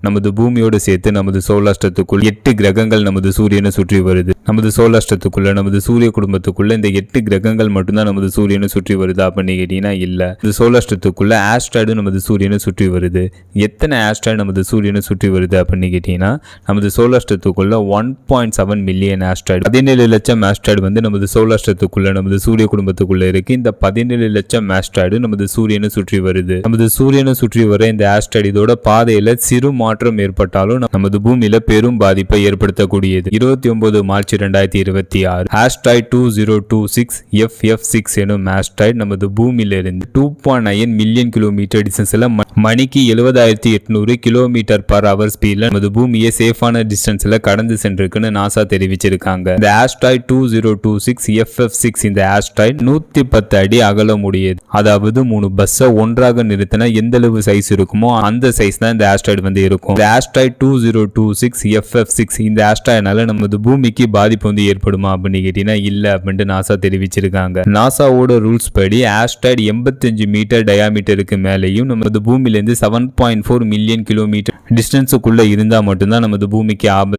நமது பூமியோடு சேர்த்து நமது சோலாஷ்டத்துக்குள் 8 கிரகங்கள் நமது சூரியனை சுற்றி வருது. நமது சோலாஷ்டத்துக்குள்ள நமது சூரிய குடும்பத்துக்குள்ள இந்த 8 கிரகங்கள் மட்டும்தான் நமது சூரியனை சுற்றி வருது அப்படின்னு கேட்டீங்கன்னா இல்ல. இந்த சோலாஷ்டத்துக்குள்ள ஆஸ்ட்ராய்டு நமது சூரியனை சுற்றி வருது. எத்தனை ஆஸ்ட்ராய்டு நமது சூரியனை சுற்றி வருது அப்படின்னு கேட்டீங்கன்னா நமது சோலாஷ்டத்துக்குள்ள 1.7 மில்லியன் ஆஸ்ட்ராய்டு, 17 லட்சம் ஆஸ்ட்ராய்டு வந்து நமது சோலாஷ்டத்துக்குள்ள நமது சூரிய குடும்பத்துக்குள்ள இருக்கு. இந்த 17 லட்சம் ஆஸ்ட்ராய்டு நமது சூரியனை சுற்றி வருது. நமது சூரியனை சுற்றி வர இந்த ஆஸ்ட்ராய்டு இதோட பாதையில சிறு மாற்றம் ஏற்பட்டாலும் நமது பூமியில பெரும் பாதிப்பை ஏற்படுத்தக்கூடியது. 29 மார்ச் 2026 ஆஸ்ட்ராய்டு 2026 FF6 எனும் ஆஸ்ட்ராய்டு நமது பூமியிலிருந்து 2.9 மில்லியன் கிலோமீட்டர் டிஸ்டன்ஸ்ல மணிக்கு 70,800 கிலோமீட்டர் பர் அவர் ஸ்பீட்ல நமது பூமியை சேஃபான டிஸ்டன்ஸ்ல கடந்து சென்றிருக்குன்னு நாசா தெரிவிச்சிருக்காங்க. இந்த ஆஸ்ட்ராய்டு 2026 FF6 இந்த ஆஸ்ட்ராய்டு 110 அடி அகல முடியுது. அதாவது 3 பஸ்ஸை ஒன்றாக நிறுத்தினா எந்த அளவு சைஸ் இருக்குமோ அந்த சைஸ் தான் இந்த ஆஸ்ட்ராய்டு வந்து இருக்கும். இந்த ஆஸ்ட்ராய்டு 2026 FF6 இந்த ஆஸ்ட்ராய்டுனால நமது பூமிக்கு பாதிப்பு வந்து ஏற்படுமா அப்படின்னு கேட்டீங்கன்னா இல்ல அப்படின்ட்டு நாசா தெரிவிச்சிருக்காங்க. நாசாவோட ரூல்ஸ் படி ஆஸ்ட்ராய்டு 85 மீட்டர் டயாமீட்டருக்கு மேலேயும் நமது பூமியிலிருந்து 7.4 மில்லியன் கிலோமீட்டர் டிஸ்டன்ஸுக்குள்ள இருந்தா மட்டும்தான் நமது பூமிக்கு ஆபத்து.